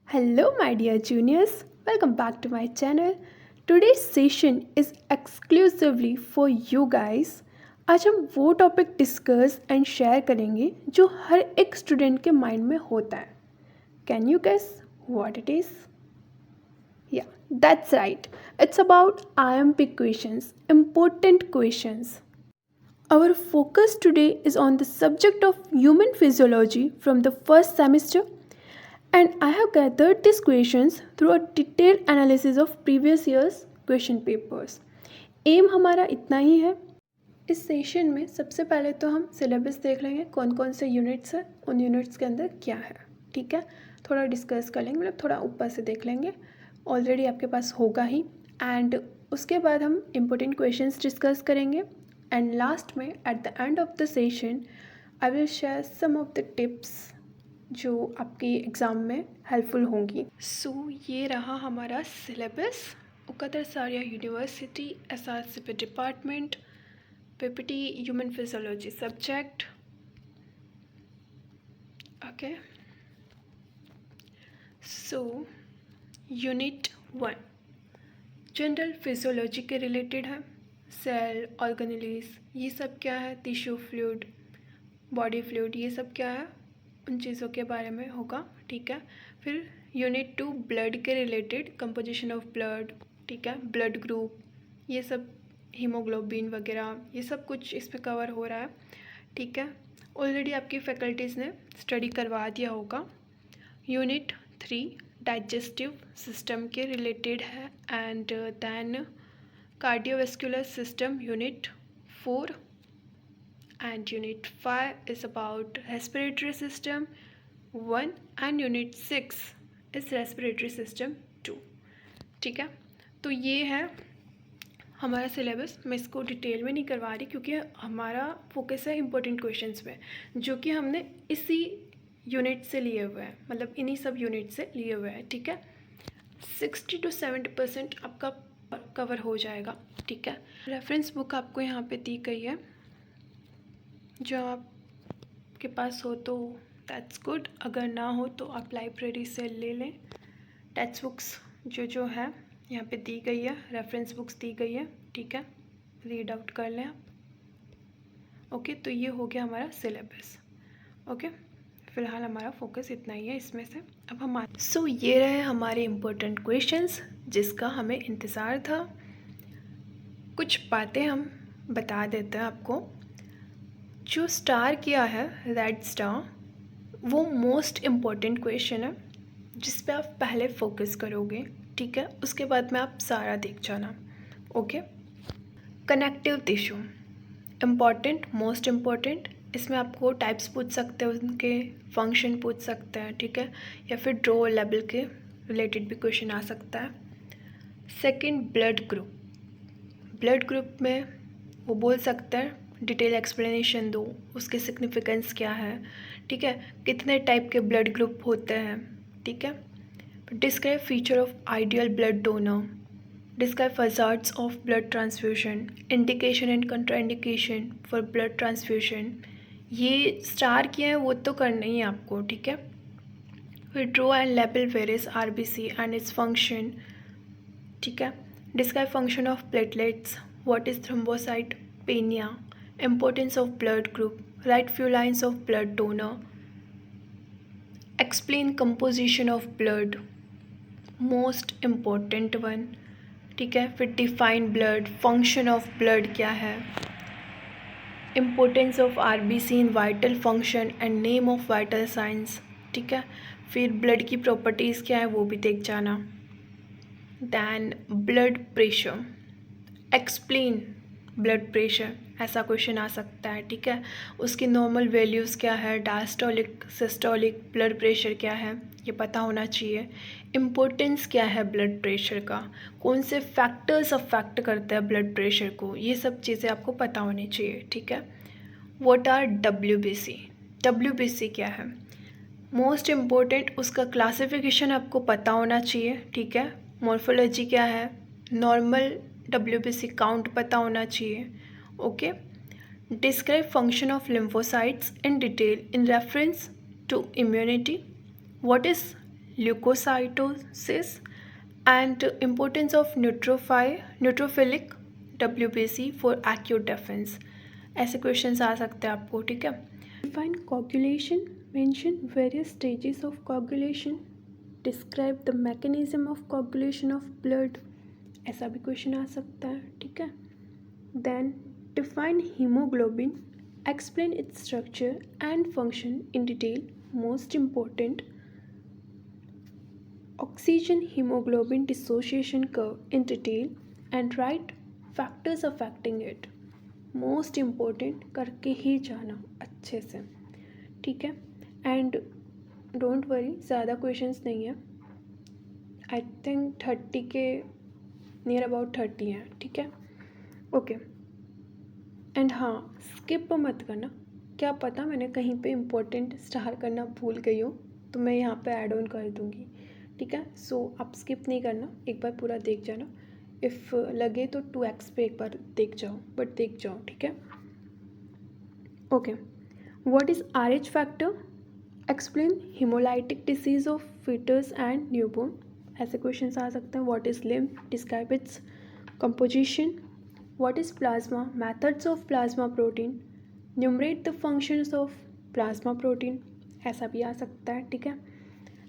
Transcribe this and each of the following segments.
Hello, my dear juniors. Welcome back to my channel. Today's session is exclusively for you guys. आज हम वो topic discuss and share करेंगे जो हर एक student के माइंड में होता है. Can you guess what it is? Yeah, that's right. It's about IMP questions, important questions. Our focus today is on the subject of human physiology from the first semester, and I have gathered these questions through a detailed analysis of previous year's question papers. Um हमारा इतना ही है. इस session में सबसे पहले तो हम syllabus देख लेंगे, कौन कौन से यूनिट्स हैं, उन यूनिट्स के अंदर क्या है. ठीक है, थोड़ा डिस्कस कर लेंगे, मतलब थोड़ा ऊपर से देख लेंगे, ऑलरेडी आपके पास होगा ही. एंड उसके बाद हम इम्पोर्टेंट क्वेश्चंस डिस्कस करेंगे. एंड लास्ट में at the end of the session I will share some of the tips जो आपके एग्ज़ाम में हेल्पफुल होंगी. सो ये रहा हमारा सिलेबस. उकतर सारिया university, SRCP department, PPT human physiology subject. Okay, so unit 1 general physiology के रिलेटेड है. सेल, ऑर्गेनेल्स, ये सब क्या है, टिश्यू फ्लूइड, बॉडी फ्लूइड, ये सब क्या है, उन चीज़ों के बारे में होगा. ठीक है, फिर यूनिट 2 ब्लड के रिलेटेड, कंपोजिशन ऑफ ब्लड, ठीक है, ब्लड ग्रुप, ये सब, हीमोग्लोबिन वगैरह, ये सब कुछ इस पे कवर हो रहा है. ठीक है, ऑलरेडी आपकी फैकल्टीज़ ने स्टडी करवा दिया होगा. यूनिट 3 डाइजेस्टिव सिस्टम के रिलेटेड है. And then cardiovascular system unit 4. And unit 5 is about respiratory system 1 and unit 6 is respiratory system 2. ठीक है, तो ये है हमारा सिलेबस. मैं इसको डिटेल में नहीं करवा रही क्योंकि हमारा फोकस है इम्पोर्टेंट क्वेश्चंस पे, जो कि हमने इसी यूनिट से लिए हुए हैं, मतलब इन्हीं सब यूनिट से लिए हुए हैं. ठीक है, 60 to 70% आपका कवर हो जाएगा. ठीक है, रेफरेंस बुक आपको यहाँ पे दी गई है, जो आपके पास हो तो दैट्स गुड, अगर ना हो तो आप लाइब्रेरी से ले लें. टेक्स्ट बुक्स जो है यहाँ पे दी गई है, रेफरेंस बुक्स दी गई है. ठीक है, रीड आउट कर लें आप. ओके, तो ये हो गया हमारा सिलेबस. ओके, फ़िलहाल हमारा फोकस इतना ही है इसमें से. अब हम ये रहे हमारे इम्पोर्टेंट क्वेश्चंस जिसका हमें इंतज़ार था. कुछ बातें हम बता देते हैं आपको. जो स्टार किया है, रेड स्टार, वो मोस्ट इम्पॉर्टेंट क्वेश्चन है जिस पे आप पहले फोकस करोगे. ठीक है, उसके बाद में आप सारा देख जाना. Okay, connective tissue important, most important. इसमें आपको टाइप्स पूछ सकते हैं, उनके फंक्शन पूछ सकते हैं. ठीक है, या फिर ड्रो लेवल के रिलेटेड भी क्वेश्चन आ सकता है. Second, blood group. Blood group में वो बोल सकता है डिटेल एक्सप्लेनेशन दो, उसके सिग्निफिकेंस क्या है. ठीक है, कितने टाइप के ब्लड ग्रुप होते हैं. ठीक है, describe feature of ideal blood donor, describe hazards of blood transfusion, indication and contraindication for blood transfusion. ये स्टार किया है वो तो करना ही है आपको. ठीक है, फिर draw and label various RBC and its function. ठीक है, describe function of platelets, what is thrombocytopenia, importance of blood group, write few lines of blood donor, explain composition of blood, most important one. ठीक है, फिर define blood, function of blood क्या है, importance of RBC in vital function and name of vital signs. ठीक है, फिर blood की properties क्या है वो भी देख जाना. then blood pressure, explain blood pressure, ऐसा क्वेश्चन आ सकता है. ठीक है, उसकी नॉर्मल वैल्यूज़ क्या है, डायस्टोलिक, सिस्टोलिक ब्लड प्रेशर क्या है, ये पता होना चाहिए. इम्पोर्टेंस क्या है ब्लड प्रेशर का, कौन से फैक्टर्स अफेक्ट करते हैं ब्लड प्रेशर को, ये सब चीज़ें आपको पता होनी चाहिए. ठीक है, व्हाट आर WBC, WBC क्या है, मोस्ट इम्पोर्टेंट, उसका क्लासिफिकेशन आपको पता होना चाहिए. ठीक है, मॉर्फोलॉजी क्या है, नॉर्मल WBC काउंट पता होना चाहिए. Okay, describe function of lymphocytes in detail in reference to immunity. What is leukocytosis and importance of neutrophilic WBC for acute defence. ऐसे क्वेश्चंस आ सकते हैं आपको, ठीक है। Define coagulation, mention various stages of coagulation, describe the mechanism of coagulation of blood, ऐसा भी question आ सकता है, ठीक है। Then define haemoglobin, explain its structure and function in detail, most important. Oxygen haemoglobin dissociation curve in detail and right factors affecting it, most important करके ही जाना अच्छे से, ठीक है। एंड डोंट वरी, ज़्यादा क्वेश्चंस नहीं है, आई थिंक 30 के नियर अबाउट 30 हैं, ठीक है, ओके। एंड हाँ, स्किप मत करना, क्या पता मैंने कहीं पे इम्पोर्टेंट स्टार करना भूल गई हो तो मैं यहाँ पे ऐड ऑन कर दूँगी, ठीक है। सो आप स्किप नहीं करना, एक बार पूरा देख जाना, इफ़ लगे तो 2x पे एक बार देख जाओ, बट देख जाओ, ठीक है, okay. What is RH factor, explain haemolytic disease of foetus and newborn, ऐसे क्वेश्चंस आ सकते हैं। What is lymph, describe its composition. What is plasma, methods of plasma protein, enumerate the functions of plasma protein, ऐसा भी आ सकता है, ठीक है।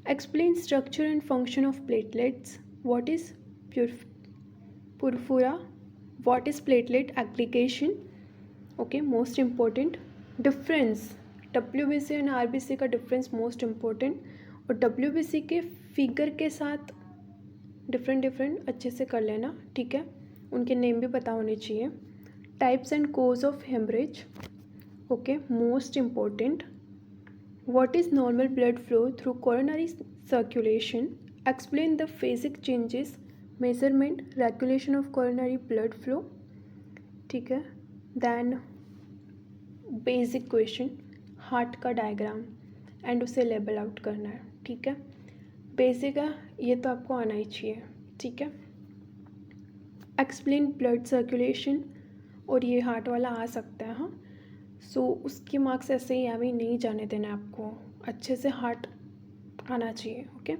Explain structure and function of platelets. What is purpura, what is platelet aggregation, okay, most important. Difference WBC and RBC का difference most important, और WBC के फिगर के साथ डिफरेंट अच्छे से कर लेना, ठीक है, उनके नेम भी पता होने चाहिए। Types and cause of haemorrhage, okay, most important. What is normal blood flow through coronary circulation, explain the phasic changes, measurement, regulation of coronary blood flow, ठीक है। देन बेसिक क्वेश्चन, हार्ट का diagram and उसे label out करना है, ठीक है। Basic है, ये तो आपको आना ही चाहिए, ठीक है। एक्सप्लेन ब्लड सर्कुलेशन, और ये हार्ट वाला आ सकता है, हाँ। सो उसके मार्क्स ऐसे ही अभी नहीं जाने देना आपको, अच्छे से हार्ट आना चाहिए, okay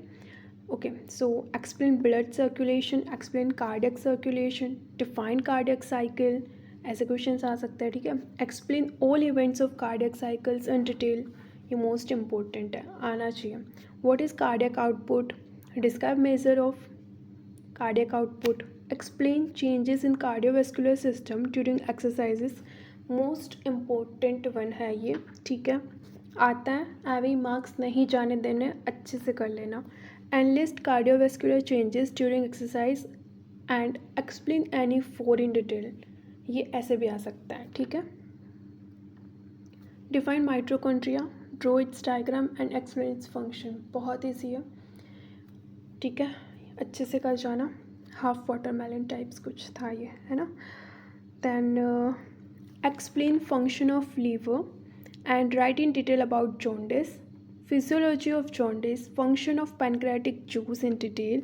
okay. So explain blood circulation, explain cardiac circulation, define cardiac cycle, ऐसे क्वेश्चंस आ सकते हैं, ठीक है। Explain all events of cardiac cycles in detail, ये मोस्ट इम्पोर्टेंट है, आना चाहिए। What is cardiac output, describe measure of cardiac output, explain changes in cardiovascular system during exercises, most important one है ये, ठीक है, आता है, एवी मार्क्स नहीं जाने देने, अच्छे से कर लेना। Enlist cardiovascular changes during exercise and explain any 4 in detail, ये ऐसे भी आ सकता है, ठीक है। Define mitochondria, draw its diagram and explain its function, बहुत ईजी है, ठीक है, अच्छे से कर जाना। हाफ वाटरमेलन टाइप्स कुछ था ये, है ना। Then explain function of liver and write in detail about jaundice, physiology of jaundice, function of pancreatic juice in detail,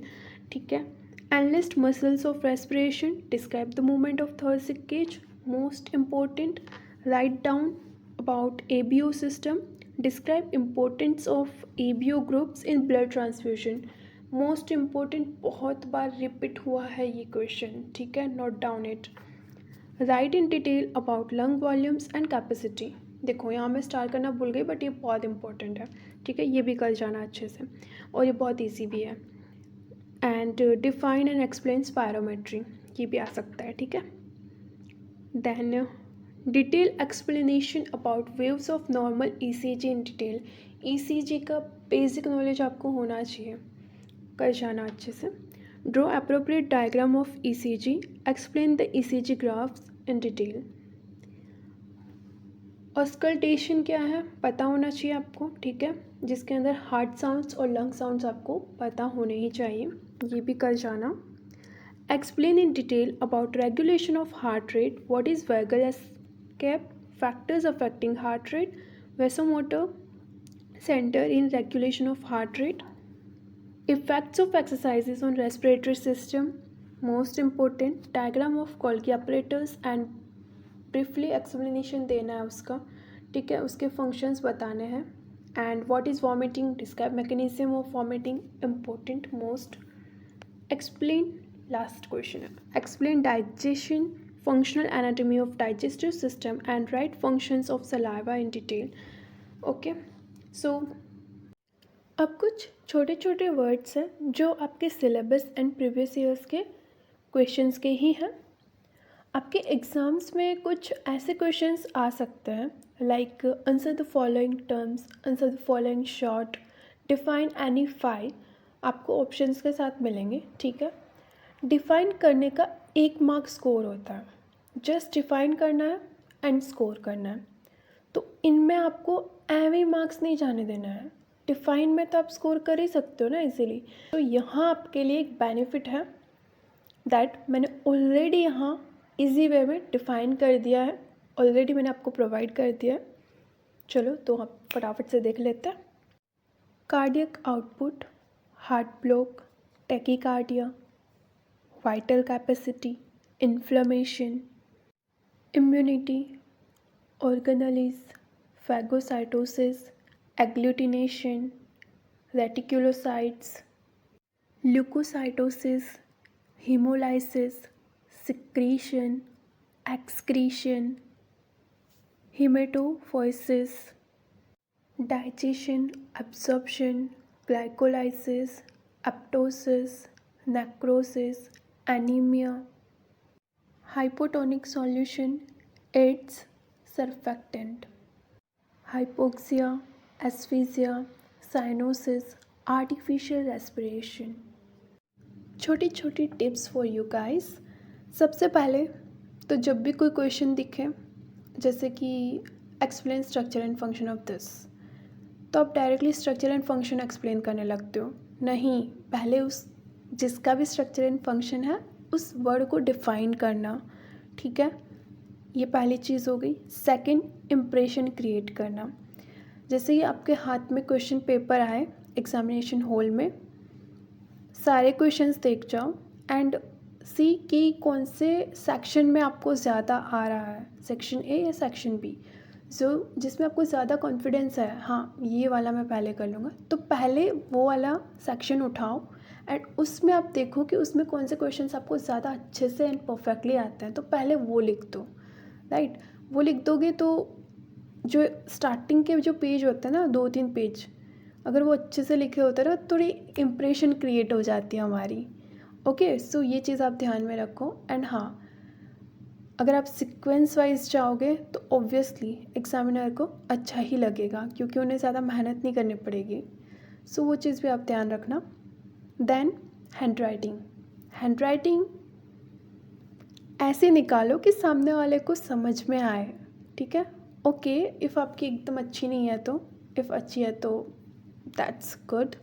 ठीक है। Enlist muscles of respiration, describe the movement of thoracic cage, most important. Write down about ABO system, describe importance of ABO groups in blood transfusion, most important, बहुत बार repeat हुआ है ये question, ठीक है, note down it. Write in detail about lung volumes and capacity, देखो यहाँ मैं स्टार्ट करना भूल गई, बट ये बहुत इंपॉर्टेंट है, ठीक है, ये भी कर जाना अच्छे से, और ये बहुत ईजी भी है। And define and explain spirometry, ये भी आ सकता है, ठीक है। Then detail explanation about waves of normal ECG in detail, ECG का बेसिक नॉलेज आपको होना चाहिए, कर जाना अच्छे से। Draw appropriate diagram of ECG, explain the ECG graphs in detail. Auscultation क्या है पता होना चाहिए आपको, ठीक है, जिसके अंदर हार्ट साउंड्स और लंग साउंड्स आपको पता होने ही चाहिए, ये भी कर जाना। Explain in detail about regulation of heart rate, what is vagal escape, factors affecting heart rate, vasomotor centre in regulation of heart rate, effects of exercises on respiratory system, most important. Diagram of Golgi operators and briefly explanation देना है उसका, ठीक है, उसके functions बताने हैं। And what is vomiting? Describe mechanism of vomiting. Important most. Explain, last question है, explain digestion, functional anatomy of digestive system and write functions of saliva in detail. Okay, so अब कुछ छोटे छोटे वर्ड्स हैं जो आपके सिलेबस एंड प्रीवियस ईयर्स के questions के ही हैं. आपके एग्ज़ाम्स में कुछ ऐसे क्वेश्चंस आ सकते हैं like answer the following terms, answer the following short, define any five, आपको ऑप्शंस के साथ मिलेंगे. ठीक है, डिफ़ाइन करने का 1 मार्क स्कोर होता है. जस्ट डिफ़ाइन करना है एंड स्कोर करना है. तो इनमें आपको एवरी मार्क्स नहीं जाने देना है. डिफ़ाइन में तो आप स्कोर कर ही सकते हो ना इजीली. तो यहाँ आपके लिए एक बेनिफिट है दैट मैंने ऑलरेडी यहाँ इजी वे में डिफ़ाइन कर दिया है, ऑलरेडी मैंने आपको प्रोवाइड कर दिया है. चलो तो आप फटाफट से देख लेते हैं. Cardiac output, heart block, tachycardia, vital capacity, inflammation, immunity, organelles, phagocytosis, agglutination, reticulocytes, leukocytosis, hemolysis, secretion, excretion, hematophoresis, digestion, absorption, glycolysis, apoptosis, necrosis, anemia, hypotonic solution, AIDS, surfactant, hypoxia, asphyxia, cyanosis, artificial respiration. छोटी छोटी tips for you guys. सबसे पहले तो जब भी कोई question दिखे जैसे कि explain structure and function of this, तो आप directly structure and function explain करने लगते हो. नहीं, पहले उस जिसका भी स्ट्रक्चर एंड फंक्शन है उस वर्ड को डिफ़ाइन करना. ठीक है, ये पहली चीज़ हो गई. सेकंड, इम्प्रेशन क्रिएट करना. जैसे ही आपके हाथ में क्वेश्चन पेपर आए एग्जामिनेशन हॉल में, सारे क्वेश्चंस देख जाओ एंड सी कि कौन से सेक्शन में आपको ज़्यादा आ रहा है, सेक्शन ए या सेक्शन बी, जो जिसमें आपको ज़्यादा कॉन्फिडेंस है. हाँ, ये वाला मैं पहले कर लूँगा, तो पहले वो वाला सेक्शन उठाओ एंड उसमें आप देखो कि उसमें कौन से क्वेश्चंस आपको ज़्यादा अच्छे से एंड परफेक्टली आते हैं, तो पहले वो लिख दो. राइट, वो लिख दोगे तो जो स्टार्टिंग के जो पेज होते हैं ना, 2-3 पेज, अगर वो अच्छे से लिखे होते हैं ना, थोड़ी इम्प्रेशन क्रिएट हो जाती है हमारी. ओके, सो ये चीज़ आप ध्यान में रखो. एंड हाँ, अगर आप सीक्वेंस वाइज जाओगे तो ऑब्वियसली एग्जामिनर को अच्छा ही लगेगा क्योंकि उन्हें ज़्यादा मेहनत नहीं करनी पड़ेगी. सो वो चीज़ भी आप ध्यान रखना. देन हैंड राइटिंग ऐसे निकालो कि सामने वाले को समझ में आए. ठीक है, ओके, इफ़ आपकी एकदम अच्छी नहीं है तो, इफ़ अच्छी है तो दैट्स गुड,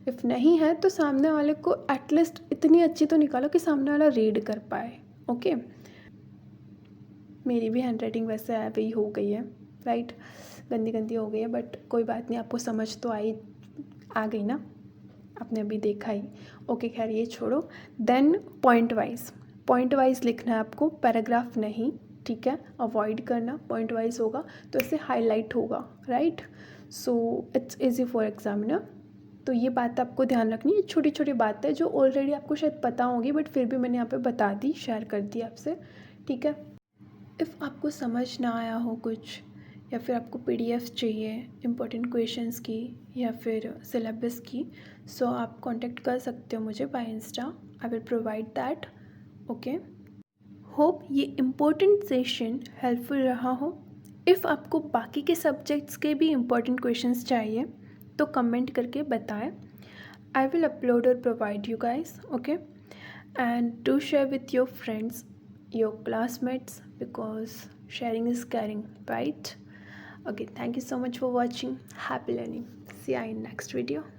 इफ़ नहीं है तो सामने वाले को एटलीस्ट इतनी अच्छी तो निकालो कि सामने वाला रीड कर पाए. ओके, मेरी भी हैंड राइटिंग वैसे वही हो गई है. राइट, गंदी गंदी हो गई है, बट कोई बात नहीं, आपको समझ तो आ गई ना, आपने अभी देखा ही. ओके, खैर ये छोड़ो. देन पॉइंट वाइज लिखना है आपको, पैराग्राफ नहीं. ठीक है, अवॉइड करना, पॉइंट वाइज होगा तो इससे हाईलाइट होगा. Right, so it's easy for examiner. तो ये बात आपको ध्यान रखनी है. छोटी छोटी बातें जो ऑलरेडी आपको शायद पता होगी, बट फिर भी मैंने यहाँ पे बता दी, शेयर कर दी आपसे. ठीक है, इफ़ आपको समझ ना आया हो कुछ, या फिर आपको पीडीएफ चाहिए इम्पोर्टेंट क्वेश्चंस की या फिर सिलेबस की, सो आप कांटेक्ट कर सकते हो मुझे by insta. I will provide that. Okay, hope ये इम्पोर्टेंट सेशन हेल्पफुल रहा हो. इफ़ आपको बाकी के सब्जेक्ट्स के भी इम्पोर्टेंट क्वेश्चंस चाहिए तो कमेंट करके बताएं. आई विल अपलोड और provide you guys. Okay, and do share with your friends, your classmates, because sharing is caring, right? Okay, thank you so much for watching. Happy learning. See you in next video.